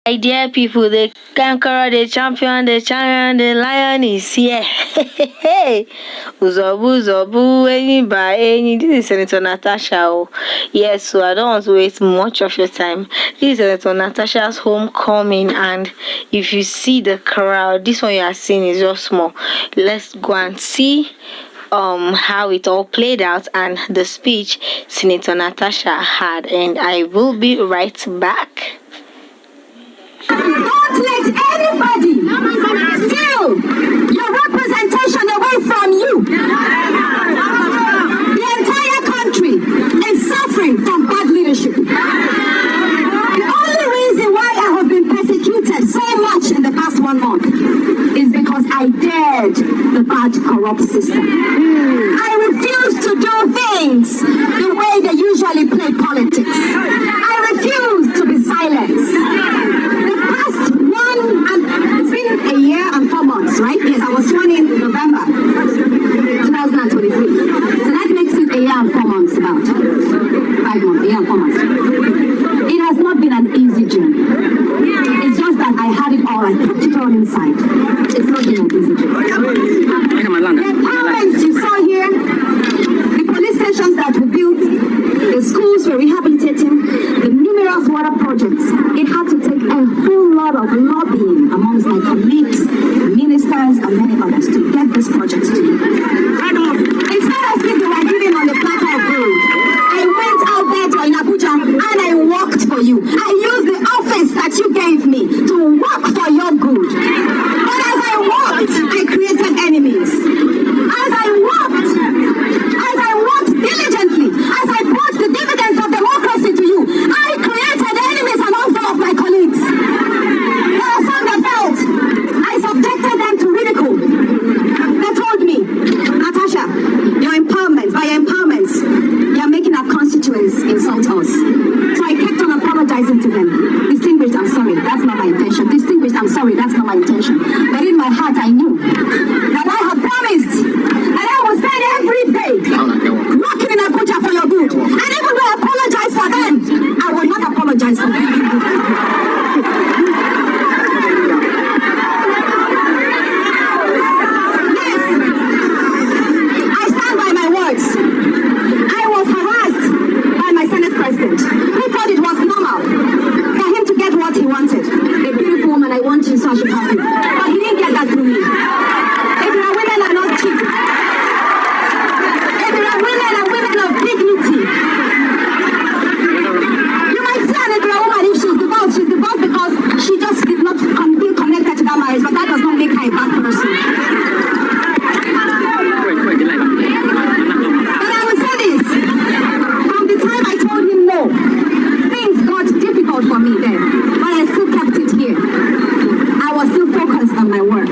My dear people, the conqueror, the lion is here. Uzobu, Zobu, any by any. This is Senator Natasha. Oh. Yes, so I don't want to waste much of your time. This is Senator Natasha's homecoming, and if you see the crowd, this one you are seeing is just small. Let's go and see how it all played out and the speech Senator Natasha had, and I will be right back. Don't let anybody steal your representation away from you. The entire country is suffering from bad leadership. The only reason why I have been persecuted so much in the past 1 month is because I dared the bad, corrupt system. I refuse to do things the way they usually play politics. I refuse to be silenced. It's been a year and 4 months, right? Yes, I was sworn in November 2023. So that makes it a year and 4 months, about 5 months, a year and 4 months. It has not been an easy journey. It's just that I had it all, I kept it all inside. It's not been an easy journey. The empowerments you saw here, the police stations that we built, the schools we're rehabilitating, the numerous water projects, it had to take a whole lot of lobbying amongst my colleagues, ministers, and many others to get these projects to you. It's not as if they were giving on the platter of gold. I went out there to Abuja and I worked for you. I used the office that you gave me to work for your good. But as I worked, I created enemies. As I worked diligently, as I brought the dividends of democracy to you, I created enemies among some of my colleagues. There are some that felt I subjected them to ridicule. They told me, Natasha, your empowerments, by your empowerments, you're making our constituents insult us. So I kept on apologizing to them. Distinguished, I'm sorry, that's not my intention. Distinguished, I'm sorry, that's not my intention. But in my heart, I knew that I had promised that I would spend every day working in Abuja for your good. And even though I apologize for them, I will not apologize for them. Yes, I stand by my words. I was harassed by my Senate President, who thought it was normal for him to get what he wanted. A beautiful woman, I want you, so I should have you. But he didn't get that through me. Ebira women are not cheap. Ebira women are women of dignity. You might say an Ebira woman, if she's divorced because she just did not feel connected to that marriage, but that does not make her a bad person. But I will say this, from the time I told him no, things got difficult for me then, but I still kept it here. I was still focused on my work.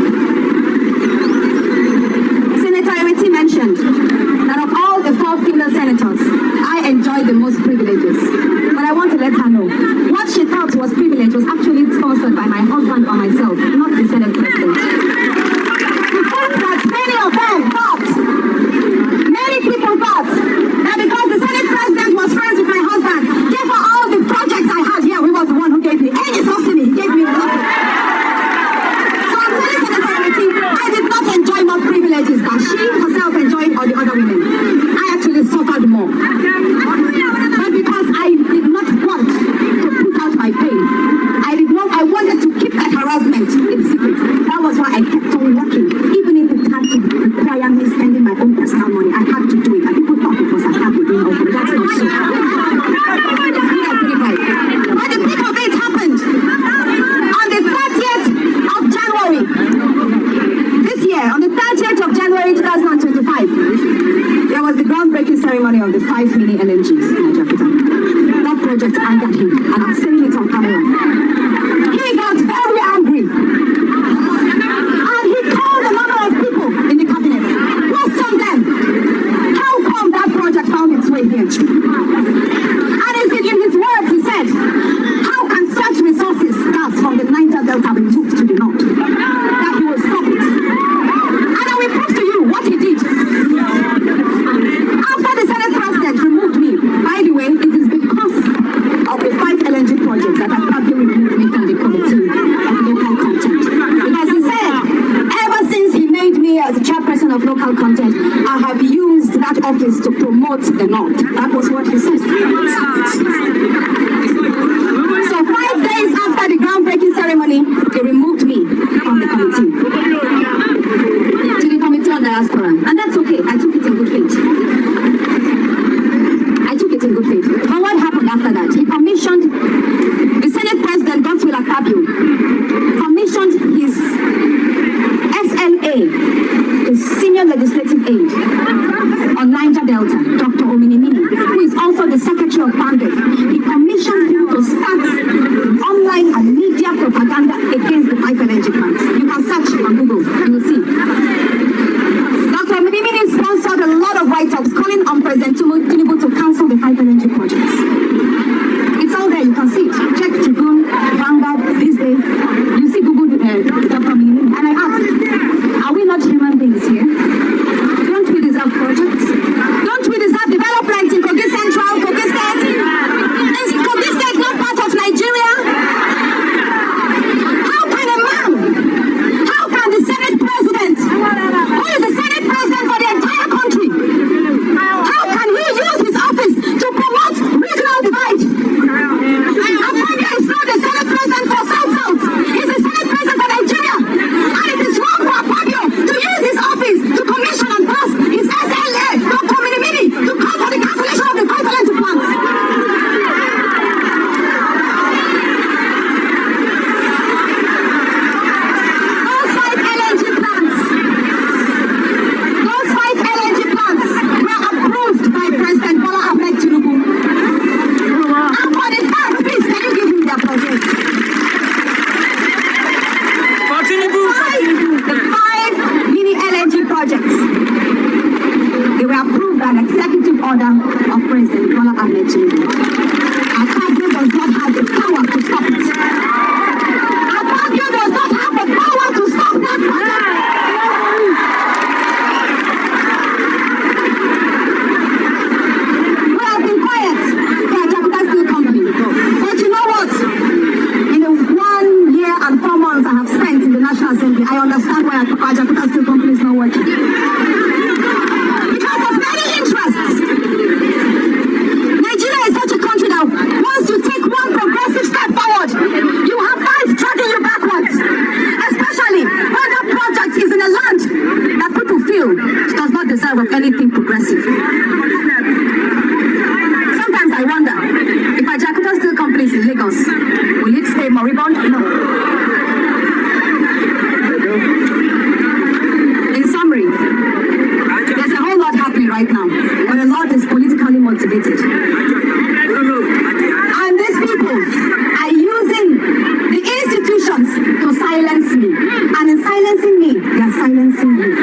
Senator Ewiti mentioned that of all the 4 female senators, I enjoyed the most privileges. But I want to let her know, what she thought was privilege was actually sponsored by my husband or myself, not the Senate President. The fact that many of them thought, many people thought, that because the Senate President was friends with my husband, therefore all the projects I had here, he was the one who gave me any subsidy, he gave me nothing. So I'm telling Senator Ewiti, I did not enjoy more privileges than she herself enjoyed or the other women. I actually suffered more. But because I did not want to put out my pain, I wanted to keep that harassment in secret. That was why I kept on working. Even if it had to require me spending my own personal money, I had to do it. And people thought it was a habit, but that's not so. But the peak of it happened on the 30th of January. This year, on the 30th of January 2025, there was the groundbreaking ceremony of the 5 mini LNGs in Nigeria. That project angered him, and I'm saying it on camera. He got very angry. And he that office to promote the North. That was what he said. So 5 days after the groundbreaking ceremony, they removed me from the committee to the Committee on Diaspora. And that's okay. I took it in good faith. But what happened after that? He commissioned the Senate President, Akpabio, commissioned his SLA, his senior legislative aide on Niger Delta, Dr. Ominimini, who is also the Secretary of Bandit. He commissioned him to start online and media propaganda against the pipe energy plants. You can search on Google, you will see. Dr. Ominimini sponsored a lot of write-ups calling on President Tinubu to cancel the pipe energy projects. It's all there, you can see it. Check Tribune, Vanguard, this day. You see Google Dr. Ominimini. And I asked, are we not human beings here? Don't we deserve projects? Don't we deserve development in Kogi Central, Kogi State? Is Kogi State not part of Nigeria? How can a man, how can the Senate President, who is the Senate President for the entire country, how can he use his office to promote regional divide? Akpabio is not the Senate President for South-South. He's the Senate President for Nigeria. And it is wrong for Akpabio to use his office to commission and pass his SLA, Dr. Ominimini, to call for the cancellation of the vital energy plants. Those five LNG plants were approved by President Bola Ahmed Tinubu. And for the fact, please, can you give him their project? The five mini LNG projects, they were approved by an executive order of President Bola Ahmed Tinubu. Akpabio does not have the power to stop it. Akpabio does not have the power to stop that project. We have been quiet for Jakarta Steel Company. But you know what? In the 1 year and 4 months I have spent in the National Assembly, I understand why Jakarta Steel Company is not working. Because of many interests. Nigeria is such a country that once you take one progressive step forward, you have five dragging you backwards. Especially when that project is in a land that people feel does not deserve of anything progressive. Sometimes I wonder, if a Jakarta Steel Company is in Lagos, will it stay moribund? No. In summary, there's a whole lot happening right now, but a lot is politically motivated. And these people are using the institutions to silence me. And in silencing me, they are silencing you.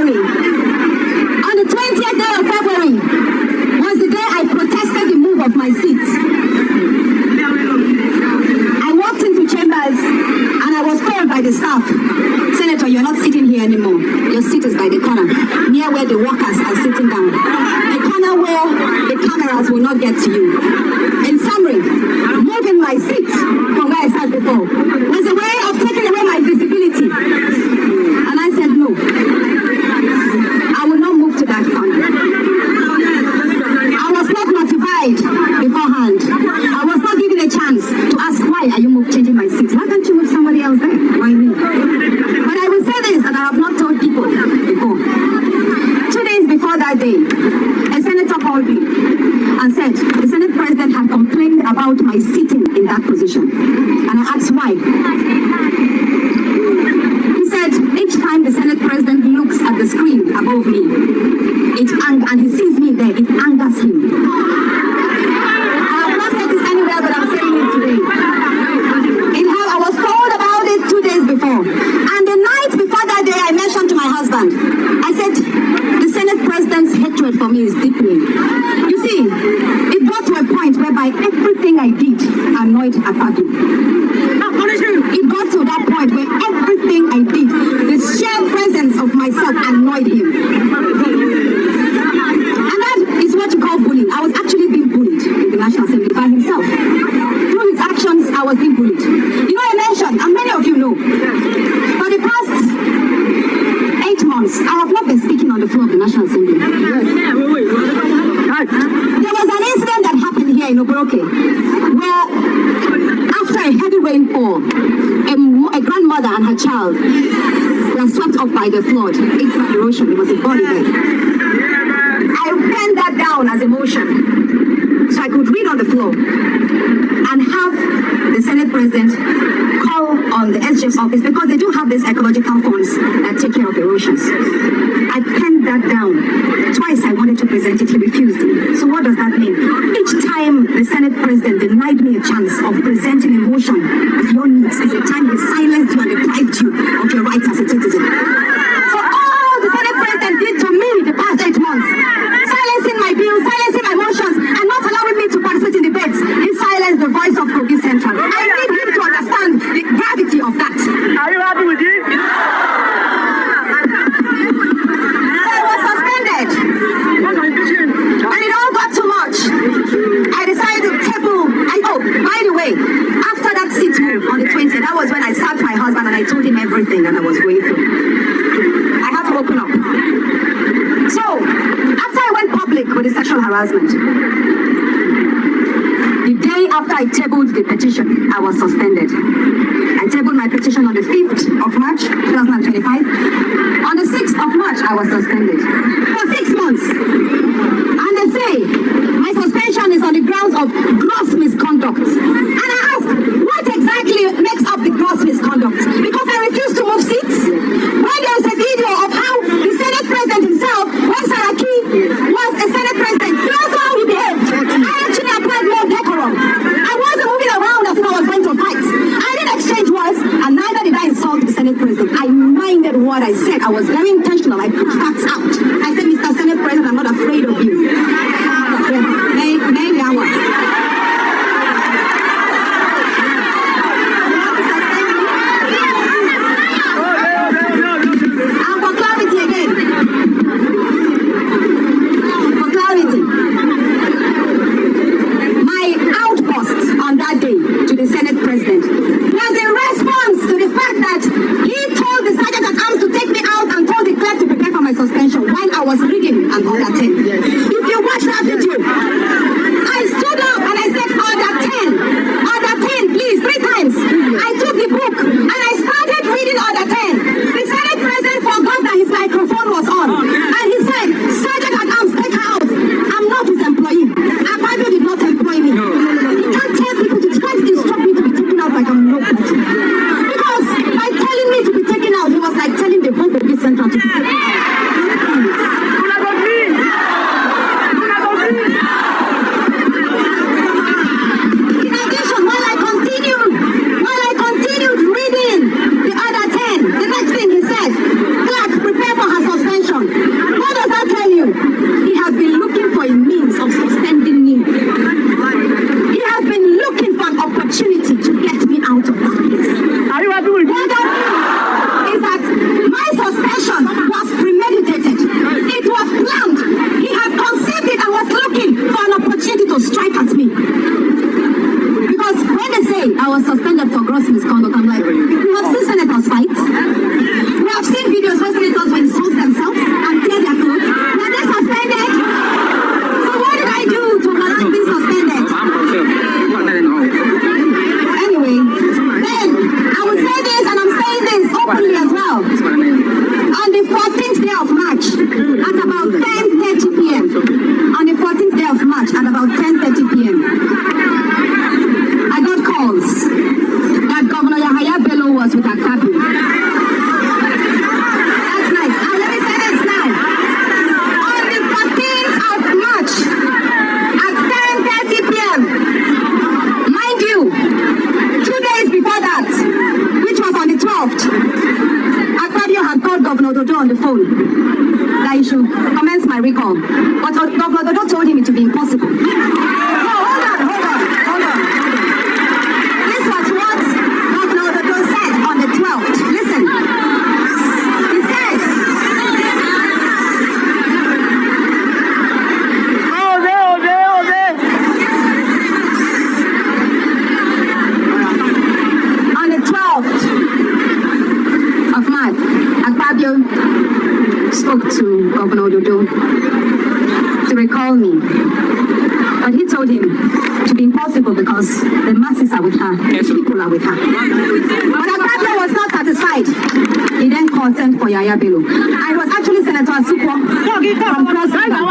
On the 20th day of February was the day I protested the move of my seat. I walked into chambers and I was told by the staff, Senator, you're not sitting here anymore. Your seat is by the corner, near where the workers are sitting down. The corner where the cameras will not get to you. In summary, moving my seat from where I sat before was a way of taking away my visibility. And I said, no, I will not move to that corner. I was not notified beforehand. I was not given a chance to ask, why are you changing my seat? Why can't you move somebody else there? Why me? But I will say this, and I have not told people before. 2 days before that day, a senator called me and said the Senate President had complained about my sitting in that position. And I asked why. He said each time the Senate President looks at the screen above me, and he sees me there, it angers him. I have not said this anywhere, but I'm saying it today. I was told about it 2 days before. And the night before that day, I mentioned to my husband, I said, the Senate President's hatred for me is deepening. You see, it got to a point whereby everything I did annoyed Akpabio. It got to that point where everything I did, the sheer presence of myself annoyed him. And that is what you call bullying. I was in Obroke, where after a heavy rainfall, a grandmother and her child were swept up by the flood. Erosion, there was a body there. I penned that down as emotion so I could read on the floor and have the Senate President call on the SGF's office because they do have these ecological funds that take care of erosions. I penned that down. Twice I wanted to present it, he refused. So what does that mean? Each time the Senate President denied me a chance of presenting a motion of your needs is a time he silenced you and deprived you of your rights as a citizen. So all the Senate President did to me the past 8 months, silencing my bills, silencing my motions, and not allowing me to participate in debates, he silenced the voice of Kogi Central. I need him to understand the gravity of that. Are you happy with this? And it all got too much. I decided to table. By the way, after that sit move on the 20th, that was when I sat my husband and I told him everything that I was going through. I had to open up. So, after I went public with the sexual harassment, the day after I tabled the petition, I was suspended. I tabled my petition on the 5th of March, 2025. On the 6th of March, I was suspended for 6 months. And they say my suspension is on the grounds of gross misconduct. And I asked, what exactly makes up the gross misconduct? Because I refuse to move seats. When there's a video of how the Senate President himself, when Saraki was a Senate President, that's how he behaved. I actually applied more decorum. I wasn't moving around as if I was going to fight. I didn't exchange words, and neither did I insult the Senate President. I minded what I said. I was very intentional. I put facts out. I said, Mr. Senate President, I'm not afraid of you. Maybe I was. And for clarity again. For clarity. My outburst on that day to the Senate President was in response to the fact that he told the Sergeant at Arms to take me out and told the clerk to prepare for my suspension while I was reading an order 10. If you watch that video, I stood up and I said, order 10, please, 3 times. I took the book and I started reading order 10. The Senate President forgot that his microphone was on. And he said, Sergeant at Arms, take her out. I'm not his employee. Akpabio did not employ me. He can't tell people to try to instruct me to be taken out like I'm nobody. Because by telling me to be taken out, he was like telling the whole Kogi Central to be taken out. In addition, while I continued reading the other 10, the next thing he said, clerk, prepare for her suspension. What does that tell you? He has been looking for a means of suspending me. He has been looking for an opportunity to get me out of that place. Are you happy with What this? that means is that my suspension was premeditated. It was planned. He had conceived it and was looking for an opportunity to strike at me. Because when they say I was suspended for gross misconduct, I'm like, we have seen senators fight. We have seen videos where senators will insult themselves and tear their clothes. Were they suspended? So what did I do to warrant being suspended? Anyway, then I will say this and I'm saying this openly as well. On the 14th day of March at about 10:30 p.m. On the 14th day of March at about 10:30 p.m. I got calls that Governor Yahaya Bello was with Akpabio. That's nice. Now let me say this now. On the 14th of March at 10:30 p.m. Mind you, 2 days before that, which was on the 12th, Akpabio had called Governor Dodo on the phone that he should commence my recall. But Governor Dodo told him it would be impossible. No, hold on. This was what Governor Dodo said on the 12th. Listen. He said, on the 12th of March, Akpabio spoke to Governor Dodo to recall me. But he told him to be impossible because the masses are with her, the people are with her. But Akpabio was not satisfied. He then sent for Yaya Bello. I was actually Senator Asukwo from Cross River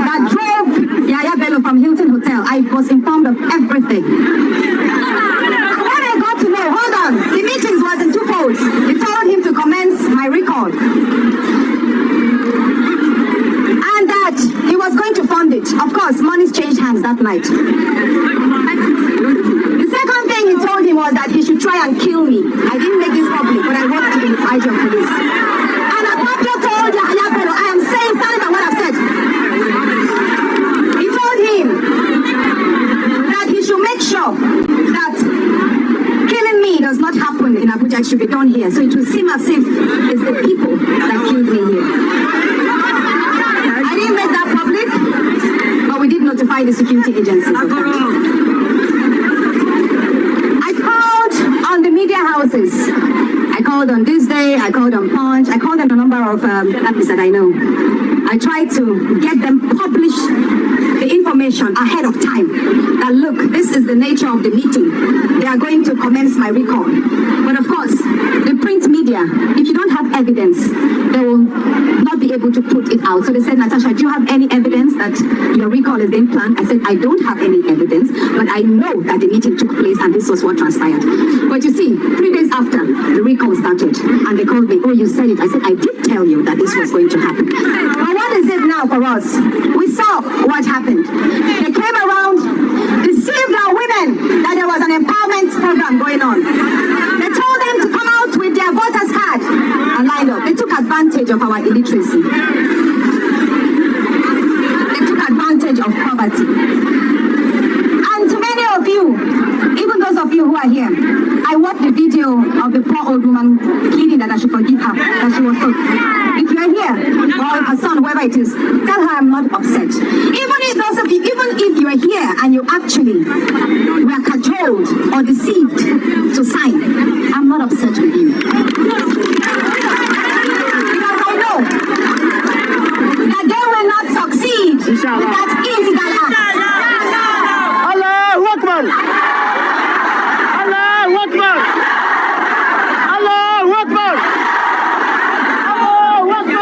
that drove Yaya Bello from Hilton Hotel. I was informed of everything. When I got to know, hold on, the meetings was in two folds. He told him to commence my recall. And that he was going to fund it. Of course, money's changed hands that night. The second thing he told him was that he should try and kill me. I didn't make this public, but I worked to the IG of police. And Akpabio told Yaya Bello, I am saying something about what I've said. He told him that he should make sure that killing me does not happen in Abuja. It should be done here. So it will seem as if it's the people that killed me here. I didn't make that public, but we did notify the security agencies of that. I called on the media houses. I called on This Day, I called on Punch, I called on a number of apps that I know. I tried to get them publish the information ahead of time. That look, this is the nature of the meeting. They are going to commence my recall. But of course, the print media, if you don't have evidence, they will not be able to put it out. So they said, Natasha, do you have any evidence that your recall is being planned? I said, I don't have any evidence, but I know that the meeting took place and this was what transpired. But you see, 3 days after, the recall started and they called me, oh, you said it. I said, I did tell you that this was going to happen. But what is it now for us? We saw what happened. They came around, deceived our women that there was an empowerment program going on. They told them to come out with their voters card and lined up. They took advantage of our illiteracy. They took advantage of poverty. And to many of you, even those of you who are here, I watched the video of the poor old woman pleading that I should forgive her, that she was told. If you are here, or her son, whoever it is, tell her I'm not upset. Even if those of you, even if you are here and you actually were cajoled or deceived to sign, I'm not upset with you. Because I know that they will not succeed with that illegal act. Allahu Akbar! Allahu Akbar! Allahu Akbar! Allahu Akbar!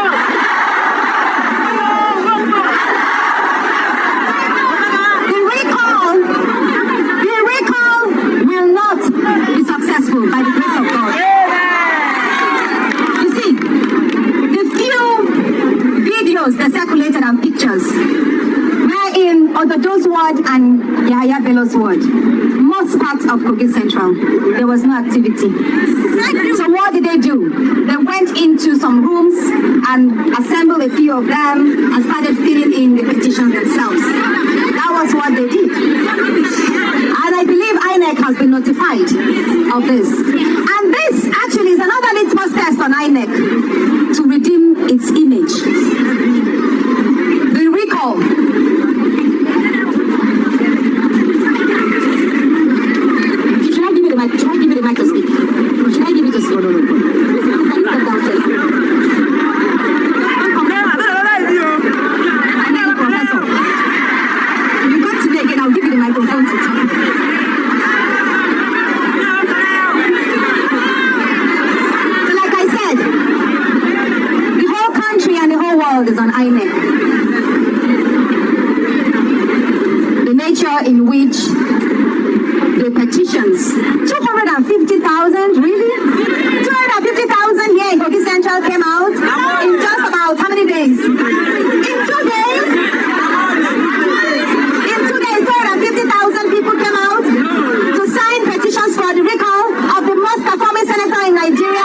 The recall will not be successful by the grace of God. You see, the few videos that circulated and pictures were in Ododo's ward and Yaya Bello's ward. Most parts of Kogi Central, there was no activity. So what did they do? They went into some rooms and assembled a few of them and started filling in the petitions themselves. That was what they did. And I believe INEC has been notified of this. And this actually is another litmus test on INEC to redeem its image. The recall. Should I give you the mic? Should I give you the mic to speak? Or should I give it to speak? No. Professor. You come to me again, I'll give you the microphone to talk. So like I said, the whole country and the whole world is on INEC. The nature in which the petitions, 250,000, really? 250,000 here in Kogi Central came out in just about how many days? In 2 days? In 2 days, 250,000 people came out to sign petitions for the recall of the most performing senator in Nigeria.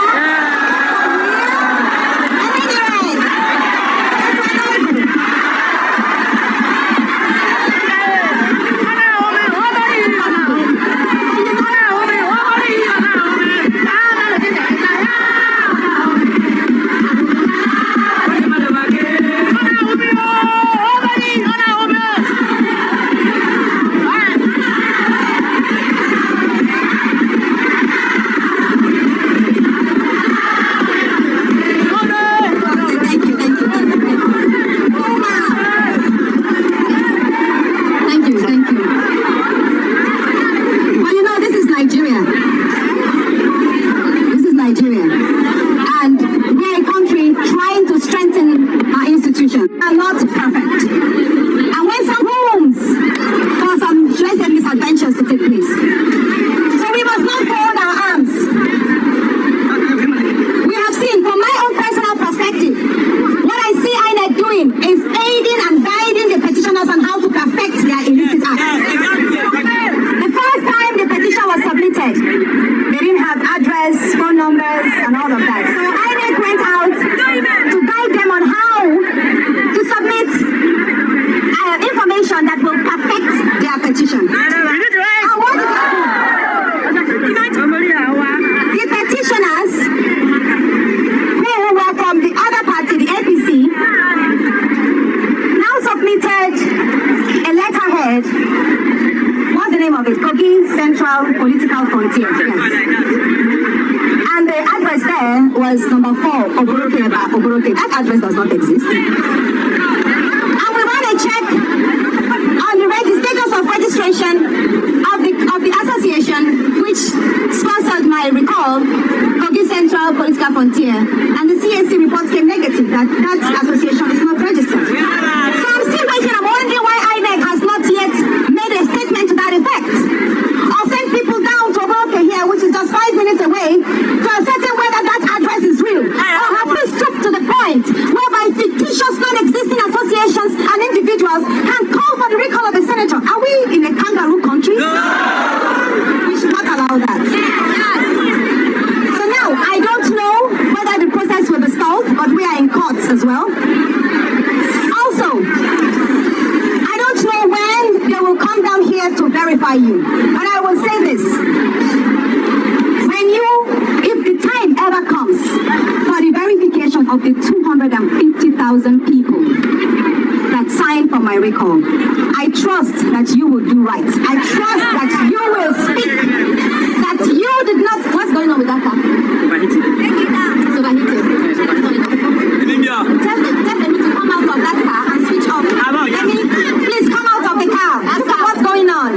So INEC went out to guide them on how to submit information that will perfect their petition. And what the petitioners who were from the other party, the APC, now submitted a letterhead. What's the name of it? Kogi Central Political Frontier. Yes. And the address there was number 4, Oboroke. That address does not exist. And we want to check on the status of registration of the association which sponsored my recall, Kogi Central Political Frontier, and the CAC report came negative that association is not registered. So I'm still waiting. I'm wondering why INEC has not yet made a statement to that effect. I'll send people down to Oboroke here, which is just 5 minutes away, to ascertain whether that address is real. Or have we stooped to the point whereby fictitious non-existing associations and individuals can call for the recall of a senator? Are we in a kangaroo country? No! We should not allow that. So now, I don't know whether the process will be stalled, but we are in courts as well. Also, I don't know when they will come down here to verify you, but I will say this. If the time ever comes for the verification of the 250,000 people that signed for my recall, I trust that you will do right. I trust that you will speak, that you did not... What's going on with that car? Overheated. Tell them to come out of that car and switch off. Please come out of the car. Look at what's going on.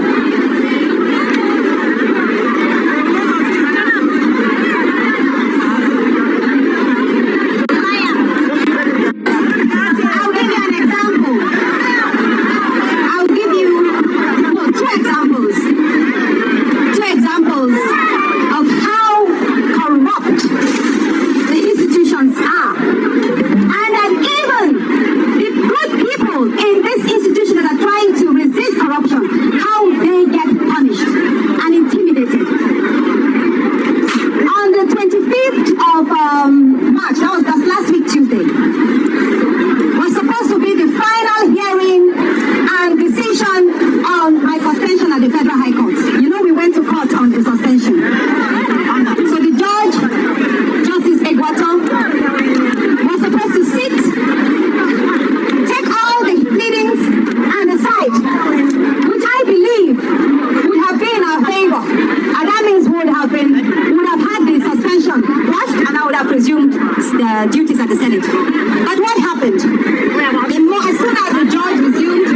Duties at the Senate. But what happened? As soon as the judge resumed,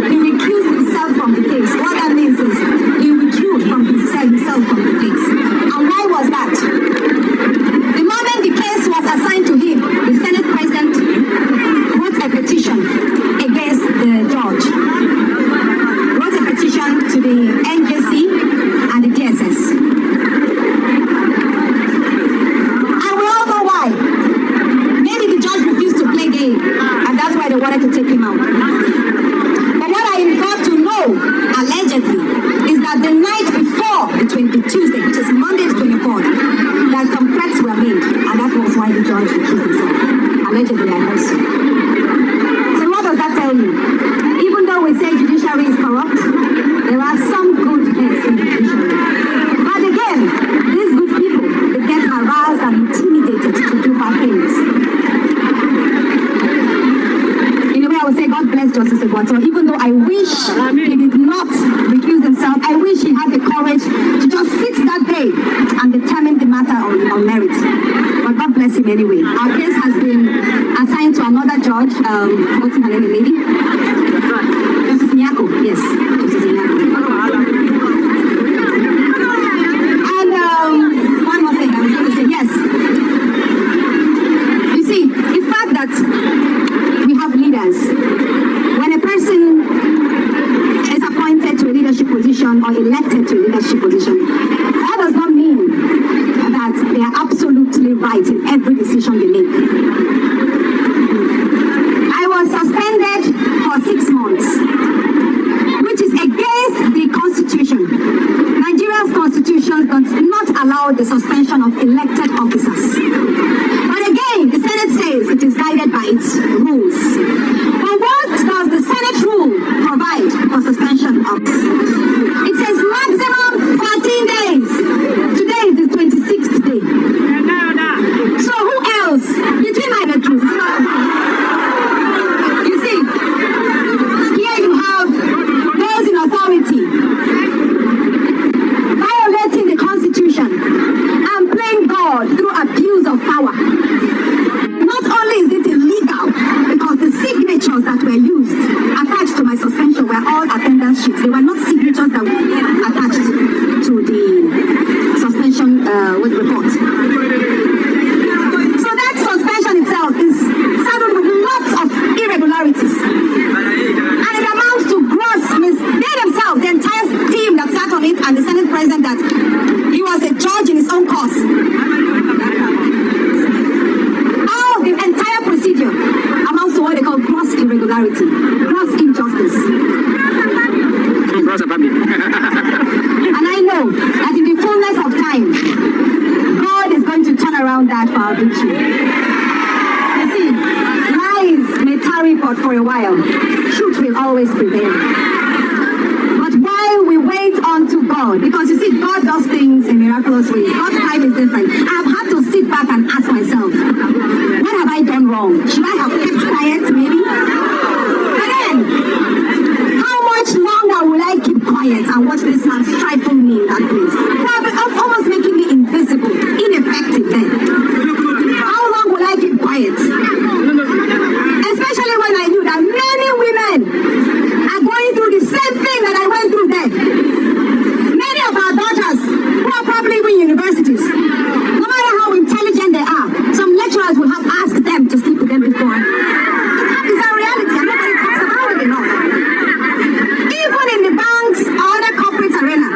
he recused himself from the case. What that means is he withdrew himself from the case. And why was that? The moment the case was assigned to him, the Senate President wrote a petition against the judge. Wrote a petition to the NJC and the DSS. And that's why they wanted to take him out. But what I got to know, allegedly, is that the night before the Tuesday, which is Monday the 24th, that some threats were made, and that was why the judge recused himself. Allegedly, I heard so. So what does that tell you? Even though we say judiciary is corrupt, there are some good heads in the judiciary. But again, these good people, they get harassed and intimidated to do bad things. I would say God bless Justice Egwato, even though I wish he did not recuse himself. I wish he had the courage to just sit that day and determine the matter on merit. But God bless him anyway. Our case has been assigned to another judge, what's her name, lady? Justice Nyako, yes. Justice Nyako. And one more thing I was going to say, yes. You see, the fact that we have leaders. When a person is appointed to a leadership position or elected to a leadership position, that does not mean that they are absolutely right in every decision they make. I was suspended for 6 months, which is against the Constitution. Nigeria's Constitution does not allow the suspension of elected officers. its rules. But what does the Senate rule provide for suspension of? It says maximum 14 days. Today is the 26th day. So who else? Between my and the truth. You see, here you have those in authority violating the Constitution and playing God through abuse of power. Not only is it illegal, because the signatures that were used attached to my suspension were all attendance sheets. They were not signatures that were attached to the suspension with report. So that suspension itself is saddled with lots of irregularities. And it amounts to gross they themselves, the entire team that sat on it, and the Senate President, that he was a judge in his own cause. All the entire procedure amounts to what they call gross irregularity, gross injustice. And I know that in the fullness of time, God is going to turn around that for our victory. You see, lies may tarry but for a while, truth will always prevail. But while we wait unto God, because you see, God does things in miraculous ways. God's time is different. I've had to sit back and ask myself, what have I done wrong? Should I have kept quiet, maybe? And then, how much longer will I keep quiet and watch this man stifle me in that place? Almost making me invisible, ineffective then. How long will I keep quiet? Especially when I knew that many women are going through the same thing that I went through then. Many of our daughters who are probably in universities, no matter how intelligent they are, some lecturers will have asked them to sleep with them before. It's a reality, and nobody talks about it enough. Even in the banks or other corporate arena,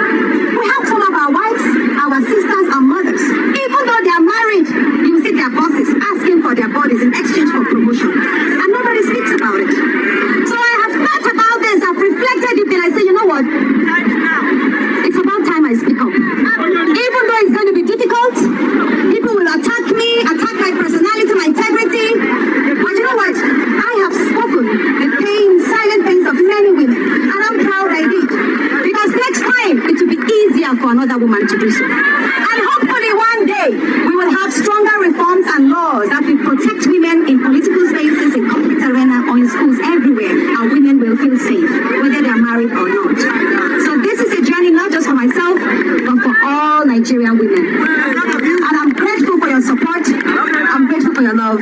we have some of our wives, our sisters, and mothers. Even though they are married, you see their bosses asking for their bodies in exchange for promotion, and nobody speaks about it. So I have thought about this, I've reflected it, and I say, you know what? It's about time I speak up. Even though it's going to be difficult, people will attack me, attack my personality, my integrity. But you know what? I have spoken the pain, silent pains of many women, and I'm proud I did. Because next time, it will be easier for another woman to do so. And hopefully one day, we will have stronger reforms and laws that will protect women in political spaces, in corporate arena, or in schools everywhere, and women will feel safe, whether they are married or not. So this is a journey not just for myself, but for all Nigerian women. And I'm grateful for your support. I'm grateful for your love.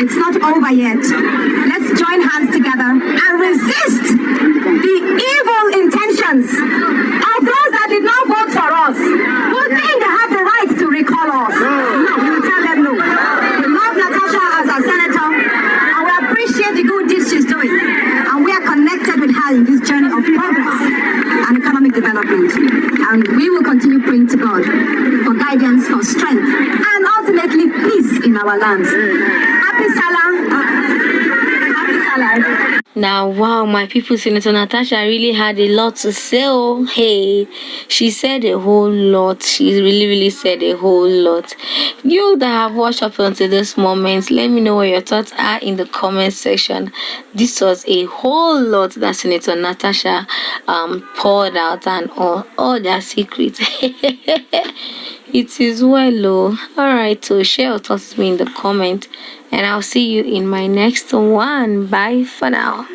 It's not over yet. Let's join hands together and resist the evil intentions of those that did not vote for us, who think they have the right to recall us. No, we will tell them no. We love Natasha as our senator, and we appreciate the good deeds she's doing. And we are connected with her in this journey of progress and economic development. And we will continue praying to God for guidance, for strength, and ultimately peace in our lands. Happy Salah. Happy Salah. Now, wow, my people, Senator Natasha really had a lot to say. Oh, hey, she said a whole lot. She really said a whole lot. You that have watched up until this moment, let me know what your thoughts are in the comment section. This was a whole lot that Senator Natasha poured out, and all their secrets. It is well, oh. Alright, so share your thoughts with me in the comment, and I'll see you in my next one. Bye for now.